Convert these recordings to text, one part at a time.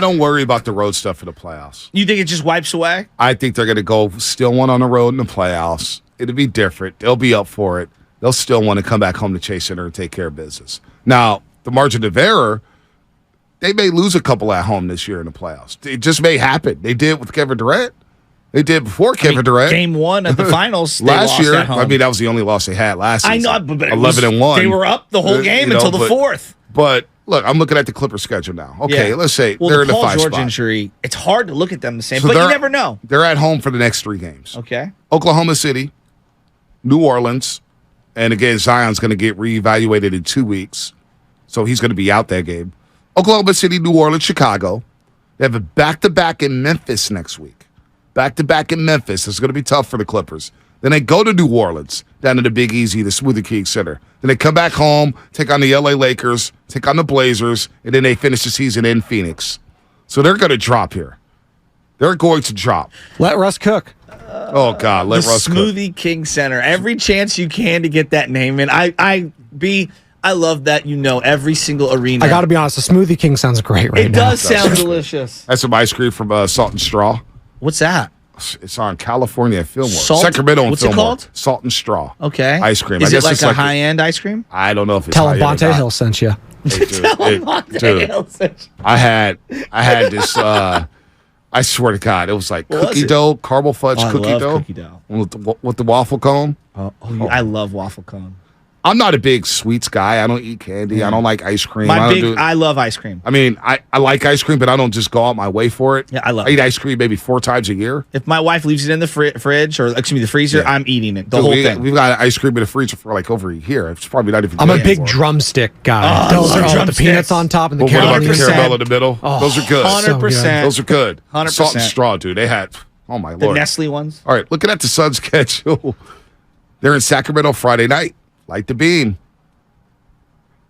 don't worry about the road stuff in the playoffs. You think it just wipes away? I think they're going to go steal one on the road in the playoffs. It'll be different. They'll be up for it. They'll still want to come back home to Chase Center and take care of business. Now, the margin of error, they may lose a couple at home this year in the playoffs. It just may happen. They did with Kevin Durant. They did before Kevin Durant. Game 1 of the finals they last lost year. at home. I mean, that was the only loss they had last season. I know, but 11-1. They were up the whole game until the fourth. But look, I'm looking at the Clippers schedule now. Okay, let's say well, they're in the Paul 5 George spot. injury. It's hard to look at them the same, So but you never know. They're at home for the next 3 games. Okay. Oklahoma City, New Orleans, and again, Zion's going to get reevaluated in 2 weeks, so he's going to be out that game. Oklahoma City, New Orleans, Chicago. They have a back-to-back in Memphis next week. Back-to-back in Memphis. It's going to be tough for the Clippers. Then they go to New Orleans, down to the Big Easy, the Smoothie King Center. Then they come back home, take on the LA Lakers, take on the Blazers, and then they finish the season in Phoenix. So they're going to drop here. They're going to drop. Let Russ cook. Oh, God, let Russ cook. The Smoothie King Center. Every chance you can to get that name in. I love that you know every single arena. I got to be honest, the Smoothie King sounds great right now. It does sound delicious. That's some ice cream from Salt and Straw. What's that? It's on California and Fillmore. Salt? Sacramento and What's it Fillmore. called? Salt and Straw. Okay. Ice cream. Is I it guess like it's a high-end ice cream? I don't know if it's Tell him high-end or Bonte not. Hill sent you. Hey, dude, I had this. I swear to God, it was like What was cookie it? dough, caramel fudge Oh, I cookie love dough, cookie dough. with the waffle cone. I love waffle cone. I'm not a big sweets guy. I don't eat candy. I don't like ice cream. I love ice cream. I mean, I like ice cream, but I don't just go out my way for it. Yeah, I love I eat it. ice cream maybe 4 times a year. If my wife leaves it in the fridge or the freezer, I'm eating it. The Dude, whole thing. We've got ice cream in the freezer for like over a year. It's probably not even. I'm a good big anymore. drumstick guy. Oh, Those I are love all the peanuts drumsticks. on top and the But what about the 100%. caramel in the middle? Those are good. 100%. Those are good. 100%. Salt and straw, dude. They had. Oh my The lord. Nestle ones. All right, looking at the Suns' schedule, they're in Sacramento Friday night. Light the beam.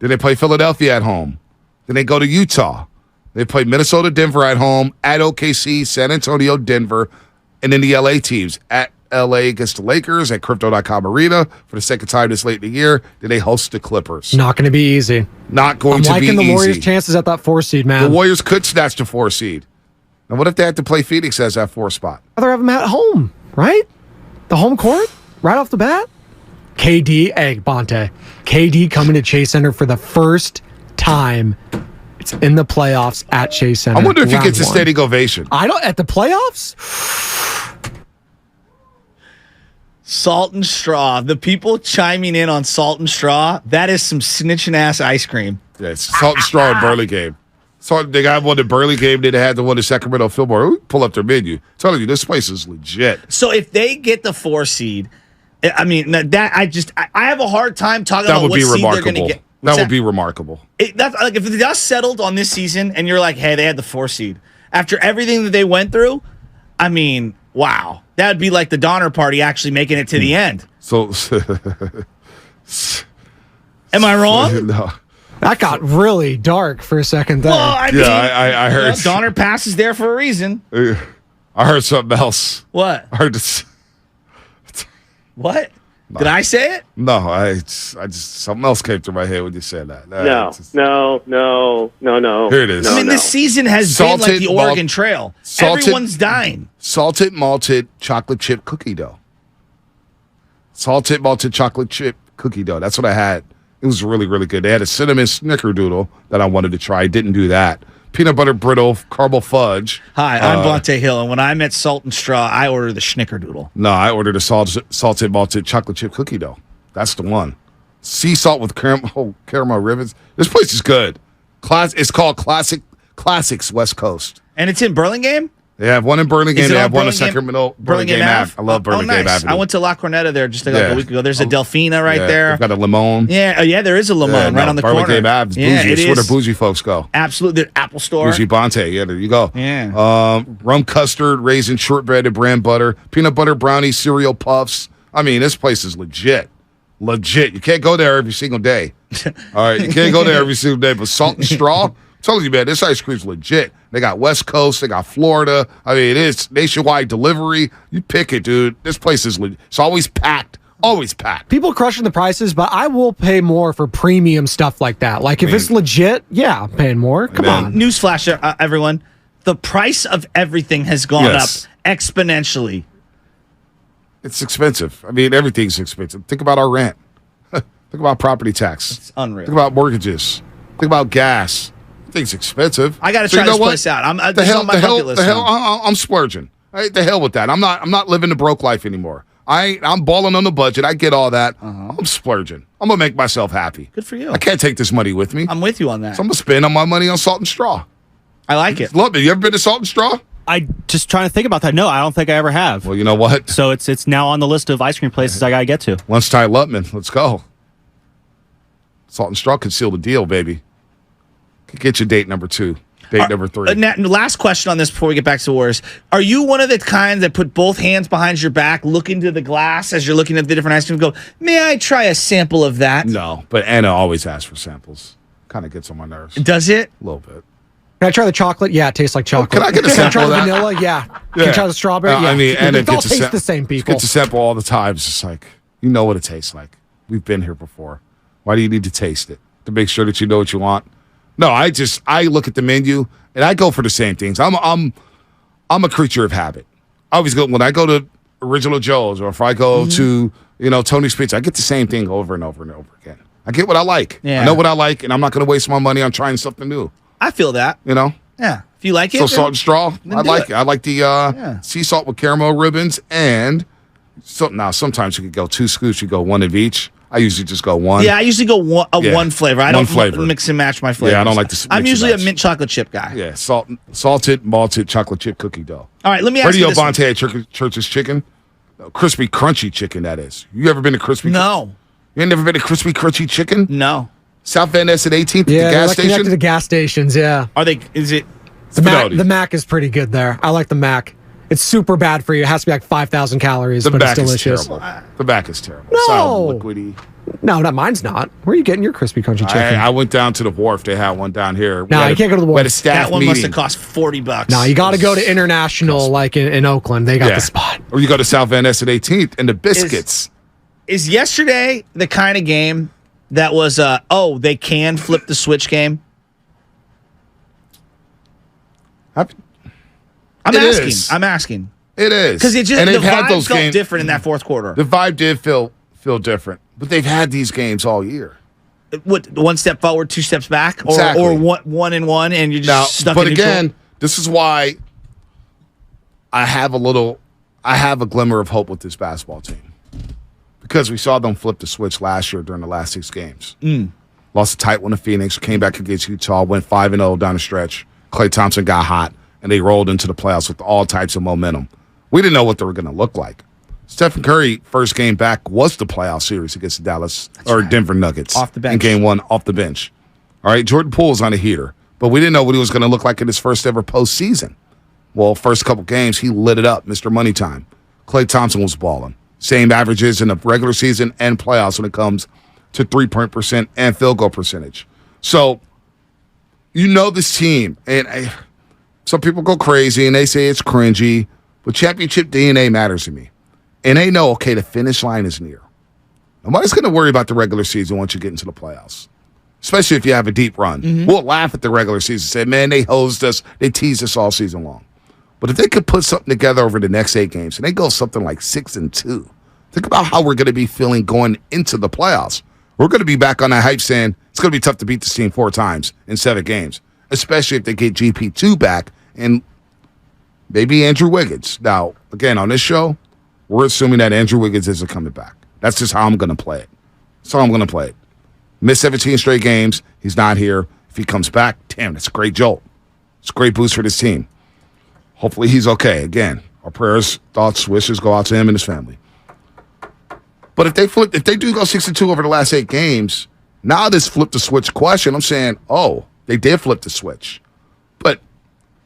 Then they play Philadelphia at home. Then they go to Utah. They play Minnesota, Denver at home, at OKC, San Antonio, Denver, and then the LA teams at LA against the Lakers at Crypto.com Arena for the second time this late in the year. Then they host the Clippers. Not going to be easy. Not going I'm to be liking the Warriors' easy. chances at that 4 seed, man. The Warriors could snatch the 4 seed. Now, what if they had to play Phoenix as that 4 spot? I'd rather have them at home, right? The home court, right off the bat. KD, Bonte. KD coming to Chase Center for the first time. It's in the playoffs at Chase Center. I wonder if he round gets a one. standing ovation. I don't at the playoffs. Salt and straw. The people chiming in on salt and straw, that is some snitching ass ice cream. Yeah, it's Salt and Straw and Burley game. So they got one the Burley game, then they had the one in Sacramento Fillmore. Pull up their menu. I'm telling you, this place is legit. So if they get the 4 seed, I mean that I have a hard time talking That about would what be seed they're going to remarkable. get. That would be remarkable. That's like if the dust settled on this season and you're like, hey, they had the 4 seed after everything that they went through. I mean, wow, that would be like the Donner Party actually making it to the end. So, am I wrong? No. That got really dark for a second there. Well, I mean, I heard. Donner Pass is there for a reason. I heard something else. What? I heard this. What? Did I say it? No, I just something else came through my head when you said that. No. Here it is. I mean, this season has been like the Oregon Trail. Everyone's dying. Salted malted chocolate chip cookie dough. Salted malted chocolate chip cookie dough. That's what I had. It was really, really good. They had a cinnamon snickerdoodle that I wanted to try. Didn't do that. Peanut butter brittle, caramel fudge. Hi, I'm Bonte Hill, and when I'm at Salt and Straw, I order the Schnickerdoodle. No, I ordered a salted malted chocolate chip cookie dough. That's the one. Sea salt with caramel ribbons. This place is good. It's called Classics West Coast. And it's in Burlingame? They have one in Burlingame. They have one in Sacramento. Burlingame Ave. I love Burlingame nice. Avenue. I went to La Corneta there just a week ago. There's a Delfina right there. They've got a Limon. Yeah, there is a Limon right on the corner. Burlingame Ave is bougie. Yeah, It's where the bougie folks go. Absolutely. The Apple Store. Bougie Bonte. Yeah, there you go. Yeah. Rum custard, raisin shortbread, and bran butter, peanut butter brownie, cereal puffs. I mean, this place is legit. Legit. You can't go there every single day. All right, you can't go there every single day. But Salt and Straw, I'm telling you, man, this ice cream's legit. They got West Coast, they got Florida. I mean, it is nationwide delivery. You pick it, dude. This place is legit. It's always packed. Always packed. People crushing the prices, but I will pay more for premium stuff like that. Like if it's legit, yeah, I'm paying more. Come on. Newsflash, everyone. the price of everything has gone Yes. up exponentially. It's expensive. I mean, everything's expensive. Think about our rent. Think about property tax. It's unreal. Think about mortgages. Think about gas. Everything's expensive. I got to So try you know this what? place out. The This is hell, on my the hell, bucket list the hell. now. I'm splurging. Right? The hell with that. I'm not living the broke life anymore. I'm balling on the budget. I get all that. I'm splurging. I'm gonna make myself happy. Good for you. I can't take this money with me. I'm with you on that. So I'm gonna spend all my money on Salt and Straw. I like it. Love it. You ever been to Salt and Straw? I just trying to think about that. No, I don't think I ever have. Well, you know what? So it's now on the list of ice cream places I gotta get to. Lunchtime Lutman. Let's go. Salt and Straw can seal the deal, baby. Get your date number 2. Date number 3. Last question on this before we get back to the Warriors. Are you one of the kind that put both hands behind your back, look into the glass as you're looking at the different ice cream, and go, may I try a sample of that? No, but Anna always asks for samples. Kind of gets on my nerves. A Does it? little bit. Can I try the chocolate? Yeah, it tastes like chocolate. Can I get a Can I sample try of the that? vanilla? Yeah. Can I try the strawberry? Yeah. I mean, Anna they all gets taste the same, people. Gets a sample all the time. It's just like, you know what it tastes like. We've been here before. Why do you need to taste it? To make sure that you know what you want? No, I look at the menu and I go for the same things. I'm a creature of habit. I always go when I go to Original Joe's or if I go to Tony's Pizza, I get the same thing over and over and over again. I get what I like. Yeah. I know what I like, and I'm not going to waste my money on trying something new. I feel that. You know. Yeah. If you like it. So Salt and Straw, I do like it. it. I like the sea salt with caramel ribbons, and so now sometimes you could go 2 scoops. You go 1 of each. I usually just go 1. Yeah, I usually go Yeah. one flavor. I One don't flavor. mix and match my flavors. Yeah, I don't like to I'm mix and usually a match. mint chocolate chip guy. Yeah, salted malted chocolate chip cookie dough. All right, let me ask you Radio this. one. Bonte at Church's Chicken, crispy crunchy chicken. That is. You ever been to crispy? No. You ain't never been to crispy crunchy chicken? No. South Van Ness at 18th, Yeah, the they're gas like connected to station. the gas stations. Yeah. Are they? Is it? Fidelity. The Mac is pretty good there. I like the Mac. It's super bad for you. It has to be like 5,000 calories, The but it's back is delicious. terrible. The back is terrible. No. Solid, liquidy. No, mine's not. Where are you getting your crispy crunchy chicken? I went down to the wharf. They had one down here. No, you can't go to the We had a wharf. staff That one meeting. must have cost $40. No, you got to go to International, like in Oakland. They got the spot. Or you go to South Van Ness at 18th and the biscuits. Is yesterday the kind of game that was they can flip the switch game? I'm It asking. is. I'm asking. It is. Because it just and the they've had vibe those felt games. different in that fourth quarter. The vibe did feel different, but they've had these games all year. What, 1 step forward, 2 steps back, or Exactly. or one and one, and you're just Now, stuck but in neutral? again, this is why I have a glimmer of hope with this basketball team because we saw them flip the switch last year during the last 6 games. Lost a tight one to Phoenix, came back against Utah, went 5-0 down the stretch. Klay Thompson got hot, and they rolled into the playoffs with all types of momentum. We didn't know what they were going to look like. Stephen Curry, first game back, was the playoff series against the Denver Nuggets. Off the bench. In game 1, off the bench. All right, Jordan Poole's on a heater, but we didn't know what he was going to look like in his first ever postseason. Well, first couple games, he lit it up, Mr. Money Time. Klay Thompson was balling. Same averages in the regular season and playoffs when it comes to 3-point percent and field goal percentage. So, you know this team, and some people go crazy and they say it's cringy, but championship DNA matters to me. And they know, okay, the finish line is near. Nobody's going to worry about the regular season once you get into the playoffs, especially if you have a deep run. We'll laugh at the regular season, say, man, they hosed us, they teased us all season long. But if they could put something together over the next 8 games and they go something like 6-2, think about how we're going to be feeling going into the playoffs. We're going to be back on that hype saying it's going to be tough to beat this team 4 times in 7 games, especially if they get GP2 back and maybe Andrew Wiggins. Now, again, on this show, we're assuming that Andrew Wiggins isn't coming back. That's just how I'm going to play it. That's how I'm going to play it. Missed 17 straight games. He's not here. If he comes back, damn, that's a great jolt. It's a great boost for this team. Hopefully he's okay. Again, our prayers, thoughts, wishes go out to him and his family. But if they do go 6-2 over the last 8 games, now this flip the switch question, I'm saying, oh, they did flip the switch. But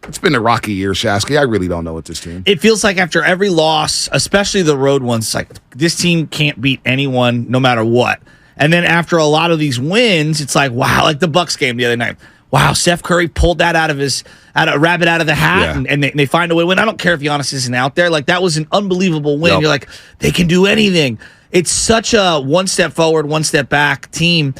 it's been a rocky year, Shasky. I really don't know with this team. It feels like after every loss, especially the road ones, it's like this team can't beat anyone no matter what. And then after a lot of these wins, it's like, wow, like the Bucks game the other night. Wow, Steph Curry pulled that out of a rabbit out of the hat, Yeah. and they find a way to win. I don't care if Giannis isn't out there. Like, that was an unbelievable win. Yep. You're like, they can do anything. It's such a 1 step forward, 1 step back team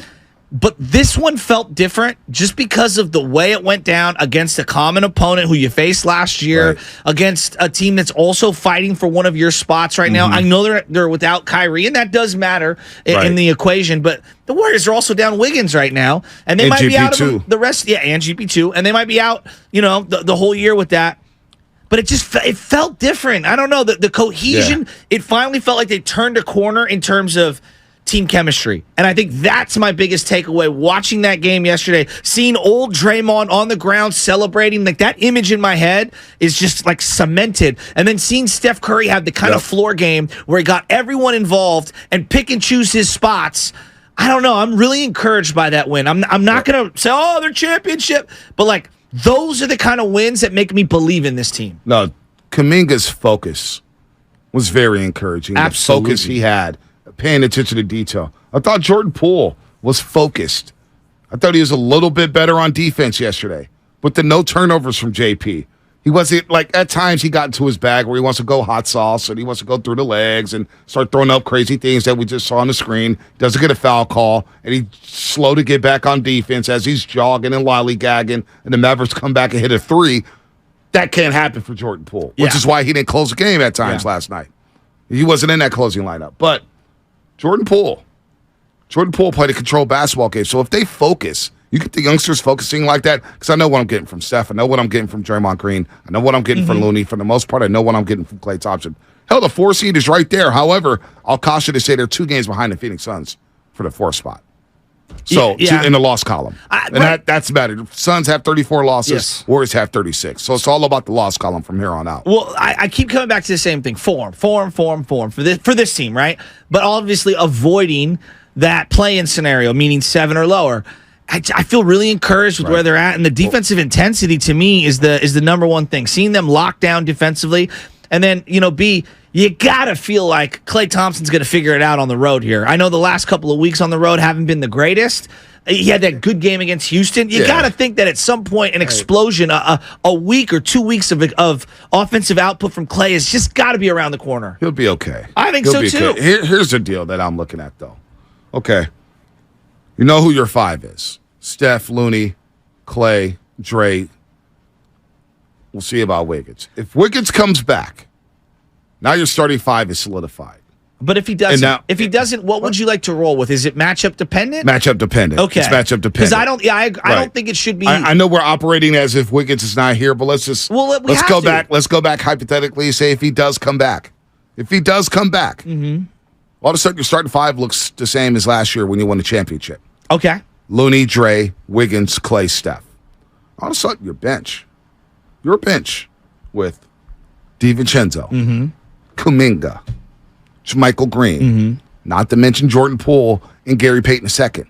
But this one felt different just because of the way it went down against a common opponent who you faced last year, Right. against a team that's also fighting for one of your spots right now. I know they're without Kyrie, and that does matter Right. in the equation. But the Warriors are also down Wiggins right now, and they And might be out GP2. of the rest. Yeah, and GP2, and they might be out. The whole year with that. But it just it felt different. I don't know the cohesion. It finally felt like they turned a corner in terms of team chemistry. And I think that's my biggest takeaway watching that game yesterday. Seeing old Draymond on the ground celebrating, like that image in my head is just like cemented. And then seeing Steph Curry have the kind of floor game where he got everyone involved and pick and choose his spots. I don't know. I'm really encouraged by that win. I'm not going to say, oh, they're championship. But like those are the kind of wins that make me believe in this team. No, Kuminga's focus was very encouraging. Absolutely. The focus he had, paying attention to detail. I thought Jordan Poole was focused. I thought he was a little bit better on defense yesterday, but the no turnovers from JP. He wasn't like at times he got into his bag where he wants to go hot sauce and he wants to go through the legs and start throwing up crazy things that we just saw on the screen. Doesn't get a foul call and he's slow to get back on defense as he's jogging and lollygagging and the Mavericks come back and hit a three. That can't happen for Jordan Poole, which Yeah. is why he didn't close the game at times last night. He wasn't in that closing lineup, but Jordan Poole played a controlled basketball game. So if they focus, you get the youngsters focusing like that, because I know what I'm getting from Steph. I know what I'm getting from Draymond Green. I know what I'm getting from Looney. For the most part, I know what I'm getting from Klay Thompson. Hell, the 4 seed is right there. However, I'll caution to say they're 2 games behind the Phoenix Suns for the 4th spot. So Yeah. in the loss column. And right. that's better. Suns have 34 losses. Yes. Warriors have 36. So it's all about the loss column from here on out. Well, I keep coming back to the same thing: form for this team, right? But obviously avoiding that play-in scenario, meaning 7 or lower. I feel really encouraged with where they're at, and the defensive intensity to me is the number one thing. Seeing them lock down defensively, and then B, you gotta feel like Klay Thompson's gonna figure it out on the road here. I know the last couple of weeks on the road haven't been the greatest. He had that good game against Houston. You got to think that at some point an explosion, a week or 2 weeks of offensive output from Klay has just got to be around the corner. He'll be okay. I think He'll so, be too. okay. Here's the deal that I'm looking at, though. Okay. You know who your 5 is. Steph, Looney, Klay, Dre. We'll see about Wiggins. If Wiggins comes back, now your starting 5 is solidified. But if he doesn't, what would you like to roll with? Is it matchup dependent? Matchup dependent. Okay, It's matchup dependent. Because I don't Right. think it should be. I know we're operating as if Wiggins is not here, but let's just Well, we let's have go to. back. Let's go back hypothetically and say if he does come back. If he does come back, all of a sudden your starting 5 looks the same as last year when you won the championship. Okay. Looney, Dre, Wiggins, Klay, Steph. All of a sudden, your bench. Your bench with DiVincenzo, Kuminga, Michael Green, not to mention Jordan Poole and Gary Payton II.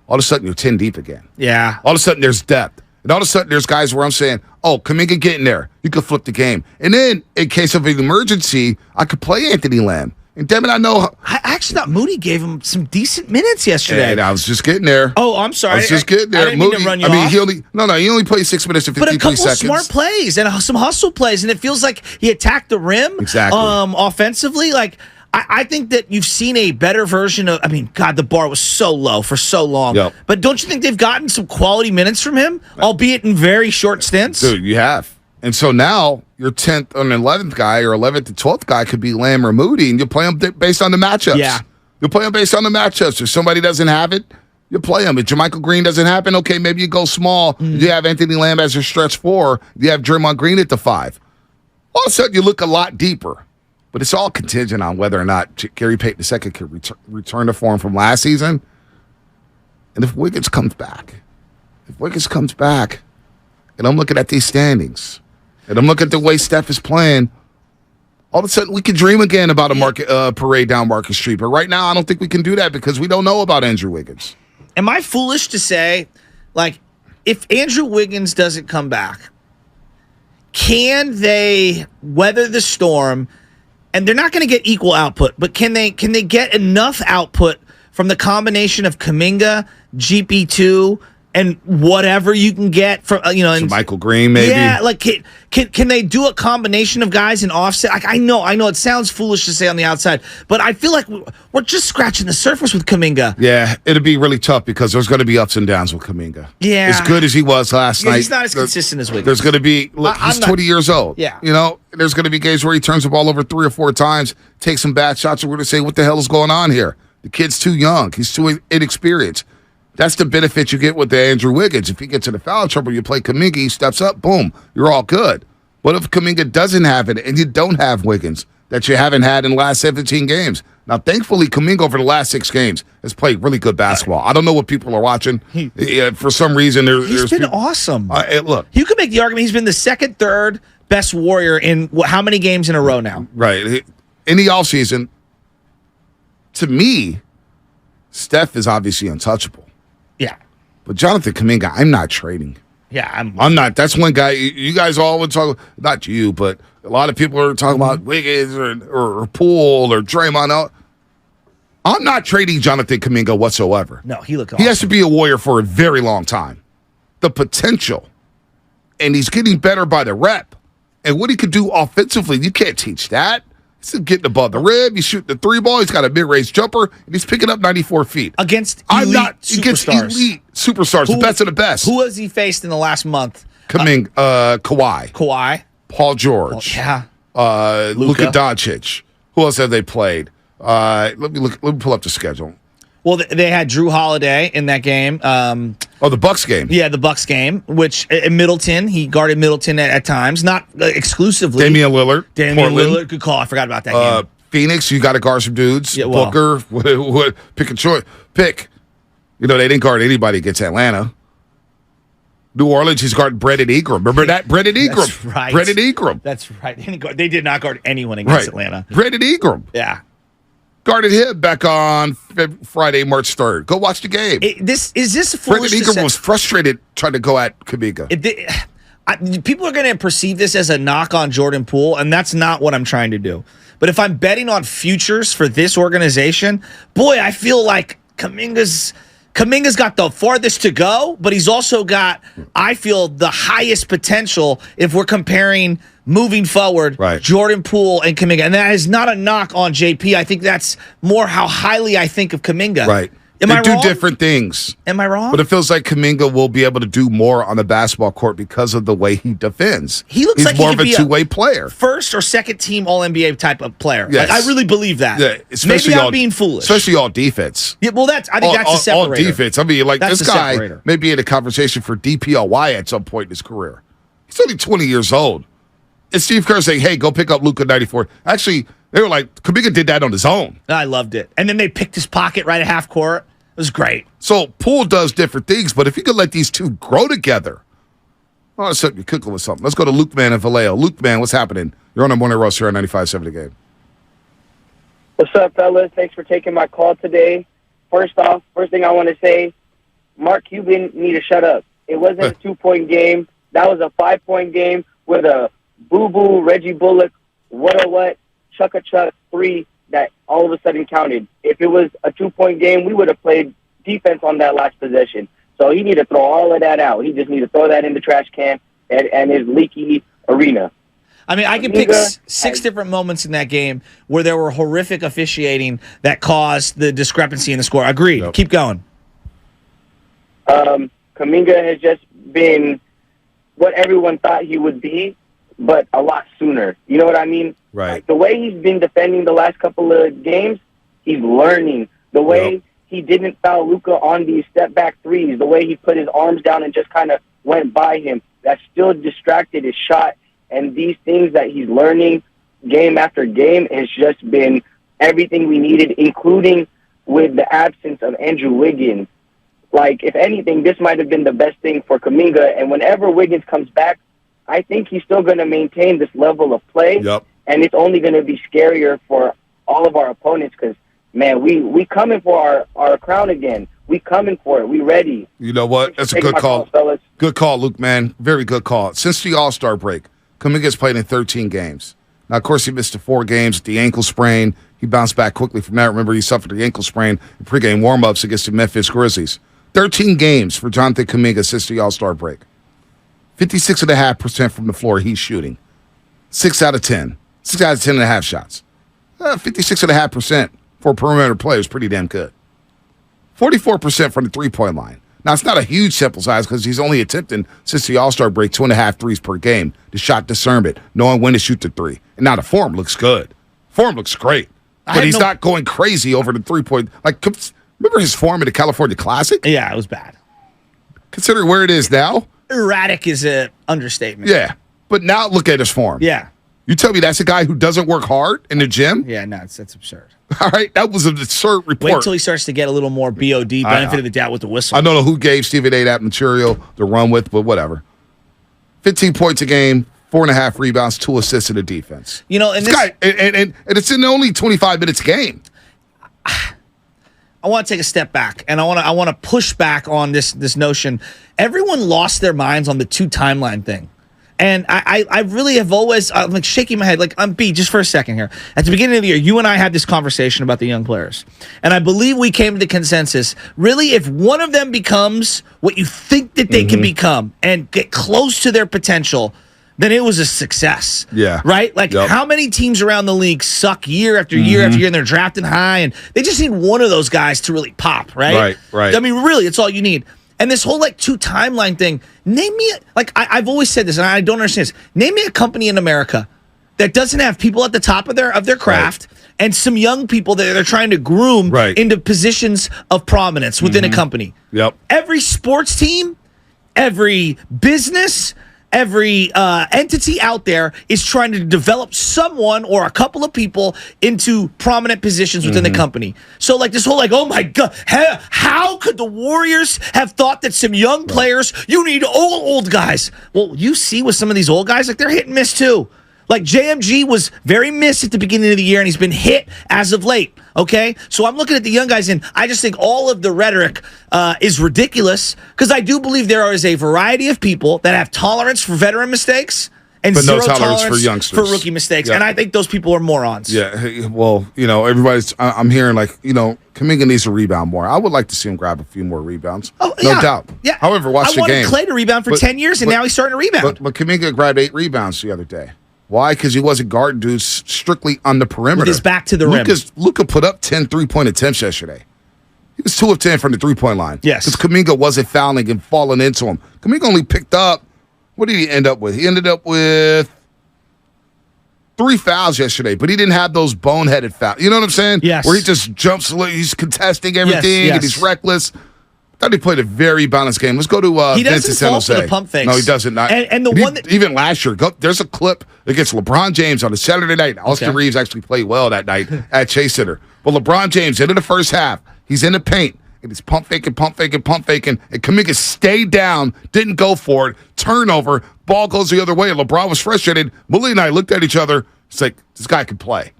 All of a sudden, you're 10 deep again. Yeah. All of a sudden, there's depth. And all of a sudden, there's guys where I'm saying, oh, Kuminga get in there. You could flip the game. And then, in case of an emergency, I could play Anthony Lamb. And damn it, I know. I actually thought Moody gave him some decent minutes yesterday. And I was just getting there. Oh, I'm sorry. I was just getting there. I didn't mean to run you off. He only played 6 minutes and But a 53 couple seconds. smart plays and some hustle plays, and it feels like he attacked the rim. Exactly. Offensively, like I think that you've seen a better version of. I mean, God, the bar was so low for so long. Yep. But don't you think they've gotten some quality minutes from him, albeit in very short stints? Dude, you have. And so now your 10th and 11th guy or 11th and 12th guy could be Lamb or Moody, and you play them based on the matchups. Yeah. You play them based on the matchups. If somebody doesn't have it, you play them. If JaMychal Green doesn't happen, okay, maybe you go small. You have Anthony Lamb as your stretch 4. You have Draymond Green at the 5. All of a sudden, you look a lot deeper. But it's all contingent on whether or not Gary Payton II can return to form from last season. And if Wiggins comes back, and I'm looking at these standings, and I'm looking at the way Steph is playing, all of a sudden we can dream again about a parade down Marcus Street. But right now, I don't think we can do that because we don't know about Andrew Wiggins. Am I foolish to say, like, if Andrew Wiggins doesn't come back, can they weather the storm? And they're not going to get equal output, but can they get enough output from the combination of Kuminga, GP2, and whatever you can get from and Michael Green, maybe. Yeah, like can they do a combination of guys in offset? Like I know it sounds foolish to say on the outside, but I feel like we're just scratching the surface with Kuminga. Yeah, it'll be really tough because there's going to be ups and downs with Kuminga. Yeah, as good as he was last night, he's not as consistent as Wiggins. There's going to be. Look, he's 20 years old. Yeah, there's going to be games where he turns the ball over 3 or 4 times, takes some bad shots, and we're going to say, "What the hell is going on here?" The kid's too young. He's too inexperienced. That's the benefit you get with the Andrew Wiggins. If he gets into foul trouble, you play Kuminga, he steps up, boom, you're all good. What if Kuminga doesn't have it and you don't have Wiggins that you haven't had in the last 17 games? Now, thankfully, Kuminga over the last 6 games has played really good basketball. I don't know what people are watching. For some reason, he's been awesome. Look, you could make the argument he's been the second, third best Warrior in how many games in a row now? Right. In the offseason, to me, Steph is obviously untouchable. Yeah. But Jonathan Kuminga, I'm not trading. Yeah, I'm not. That's one guy. You guys all would talk, not you, but a lot of people are talking about Wiggins or Poole or Draymond. I'm not trading Jonathan Kuminga whatsoever. No, he looked awesome. He has to be a Warrior for a very long time. The potential. And he's getting better by the rep. And what he could do offensively, you can't teach that. He's getting above the rim. He's shooting the 3 ball. He's got a mid-range jumper, and he's picking up 94 feet. Against elite against elite superstars, the best of the best. Who has he faced in the last month? Kawhi. Kawhi. Paul George. Yeah. Luka Doncic. Who else have they played? Let me pull up the schedule. Well, they had Drew Holiday in that game. The Bucks game. Yeah, the Bucks game, which in Middleton, he guarded Middleton at times, not exclusively. Damian Lillard. Lillard, good call. I forgot about that game. Phoenix, you got to guard some dudes. Yeah, well. Booker, pick a choice. Pick. They didn't guard anybody against Atlanta. New Orleans, he's guarding Brandon Ingram. Remember that? Brandon Ingram. That's right. Brandon Ingram. That's right. They did not guard anyone against Atlanta. Brandon Ingram. Yeah. Guarded him back on Friday, March 3rd. Go watch the game. Is this foolish? Brandon Ingram was frustrated trying to go at Kuminga. People are going to perceive this as a knock on Jordan Poole, and that's not what I'm trying to do. But if I'm betting on futures for this organization, boy, I feel like Kuminga's got the farthest to go, but he's also got, I feel, the highest potential if we're comparing moving forward, right. Jordan Poole and Kuminga. And that is not a knock on JP. I think that's more how highly I think of Kuminga. Right. Am I They wrong? do different things. Am I wrong? But it feels like Kuminga will be able to do more on the basketball court because of the way he defends. He looks He's like more he of could a be two-way player. First or second team All-NBA type of player. Yes. Like, I really believe that. Yeah, especially Maybe I'm being foolish. Especially all defense. Yeah, well, I think that's a separator. All defense. I mean, like, That's this the guy separator. may be in a conversation for DPOY at some point in his career. He's only 20 years old. And Steve Kerr saying, hey, go pick up Luka 94. Actually, they were like, Kuminga did that on his own. I loved it. And then they picked his pocket right at half court. It was great. So Poole does different things, but if you could let these two grow together, oh, so you're cooking with something. Let's go to Luke Man and Vallejo. Luke Man, what's happening? You're on the Morning Roast here on 95.7 The Game. What's up, fellas? Thanks for taking my call today. First thing I want to say, Mark Cuban need to shut up. It wasn't a 2-point game. That was a 5-point game with a boo-boo Reggie Bullock, what, chuck-a-chuck 3 that all of a sudden counted. If it was a 2-point game, we would have played defense on that last possession. So he need to throw all of that out. He just need to throw that in the trash can and his leaky arena. I mean, I can pick 6 different moments in that game where there were horrific officiating that caused the discrepancy in the score. Agreed. Yep. Keep going. Kuminga has just been what everyone thought he would be, but a lot sooner. You know what I mean? Right. Like the way he's been defending the last couple of games, he's learning. The way he didn't foul Luka on these step-back threes, the way he put his arms down and just kind of went by him, that still distracted his shot. And these things that he's learning game after game has just been everything we needed, including with the absence of Andrew Wiggins. Like, if anything, this might have been the best thing for Kuminga. And whenever Wiggins comes back, I think he's still going to maintain this level of play. Yep. And it's only going to be scarier for all of our opponents because, man, we coming for our crown again. We coming for it. We ready. You know what? That's a good call. Fellas. Good call, Luke, man. Very good call. Since the All-Star break, Kuminga's played in 13 games. Now, of course, he missed the 4 games with the ankle sprain. He bounced back quickly from that. Remember, he suffered the ankle sprain in pregame warm-ups against the Memphis Grizzlies. 13 games for Jonathan Kuminga since the All-Star break. 56.5% from the floor he's shooting. 6 out of 10. 6 out of 10 and a half shots. 56.5% for a perimeter player is pretty damn good. 44% from the three-point line. Now, it's not a huge sample size because he's only attempting, since the All-Star break, 2.5 threes per game. The shot discernment, knowing when to shoot the three. And now the form looks good. Form looks great. But he's not going crazy over the three-point. Like, remember his form in the California Classic? Yeah, it was bad. Consider where it is now. Erratic is an understatement. Yeah. But now look at his form. Yeah. You tell me that's a guy who doesn't work hard in the gym? Yeah, no, that's absurd. All right, that was an absurd report. Wait till he starts to get a little more BOD, benefit of the doubt with the whistle. I don't know who gave Stephen A. that material to run with, but whatever. 15 points a game, 4.5 rebounds, 2 assists in the defense. You know, and this guy, and it's in only 25 minutes a game. I want to take a step back, and I want to push back on this notion. Everyone lost their minds on the 2 timeline thing. And I really have always, I'm like shaking my head, like, B, just for a second here. At the beginning of the year, you and I had this conversation about the young players. And I believe we came to the consensus, really, if one of them becomes what you think that they can become and get close to their potential, then it was a success. Yeah. Right? Like, how many teams around the league suck year after year after year, and they're drafting high, and they just need one of those guys to really pop, right? Right. I mean, really, it's all you need. And this whole, 2 timeline thing, name me, I've always said this, and I don't understand this. Name me a company in America that doesn't have people at the top of their craft and some young people that they're trying to groom into positions of prominence within a company. Yep. Every sports team, every business, every entity out there is trying to develop someone or a couple of people into prominent positions within the company. So, this whole, oh my God, how could the Warriors have thought that some young players, you need old guys? Well, you see with some of these old guys, they're hit and miss too. Like JMG was very missed at the beginning of the year, and he's been hit as of late. Okay, so I'm looking at the young guys, and I just think all of the rhetoric is ridiculous because I do believe there is a variety of people that have tolerance for veteran mistakes and but zero no tolerance tolerance for youngsters, for rookie mistakes, and I think those people are morons. Yeah, well, everybody's. I'm hearing Kuminga needs to rebound more. I would like to see him grab a few more rebounds. Oh, no doubt. Yeah. However, watch the game. I wanted Clay to rebound for 10 years, and now he's starting to rebound. But Kuminga grabbed 8 rebounds the other day. Why? Because he wasn't guarding dudes strictly on the perimeter. With his back to the rim. Luka put up 10 3-point attempts yesterday. He was 2 of 10 from the 3-point line. Yes. Because Kuminga wasn't fouling and falling into him. Kuminga only picked up, what did he end up with? He ended up with 3 fouls yesterday, but he didn't have those boneheaded fouls. You know what I'm saying? Yes. Where he just jumps, he's contesting everything, and he's reckless. I thought he played a very balanced game. Let's go to he Vince doesn't in San fall Jose. for the pump fakes. No, he doesn't. And the one that even last year, there's a clip against LeBron James on a Saturday night. Austin Reeves actually played well that night at Chase Center. But LeBron James, into the first half, he's in the paint, and he's pump faking, and Kuminga stayed down, didn't go for it, turnover, ball goes the other way, and LeBron was frustrated. Willie and I looked at each other. It's like, this guy can play.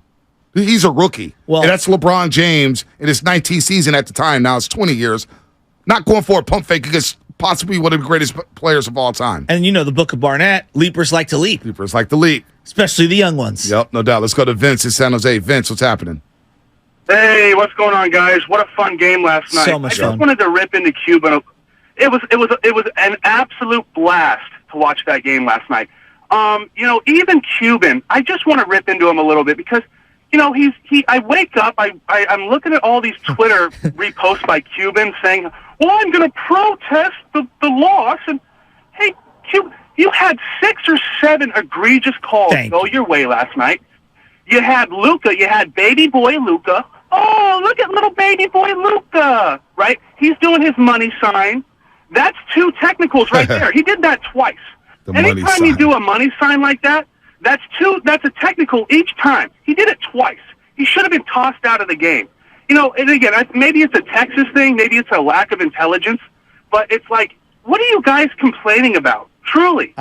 He's a rookie. Well, and that's LeBron James in his 19th season at the time. Now it's 20 years. Not going for a pump fake against possibly one of the greatest players of all time. And the book of Barnett, leapers like to leap. Leapers like to leap. Especially the young ones. Yep, no doubt. Let's go to Vince in San Jose. Vince, what's happening? Hey, what's going on, guys? What a fun game last night. So much fun. I just wanted to rip into Cuban. It was an absolute blast to watch that game last night. Even Cuban, I just want to rip into him a little bit because I wake up, I'm looking at all these Twitter reposts by Cuban saying, well, I'm going to protest the loss. And, hey, Cuban, you had 6 or 7 egregious calls go your way last night. You had Luka. You had baby boy Luka. Oh, look at little baby boy Luka, right? He's doing his money sign. That's 2 technicals right there. He did that twice. Anytime you do a money sign like that, that's a technical each time. He did it twice. He should have been tossed out of the game. And again, maybe it's a Texas thing, maybe it's a lack of intelligence, but it's like, what are you guys complaining about? Truly.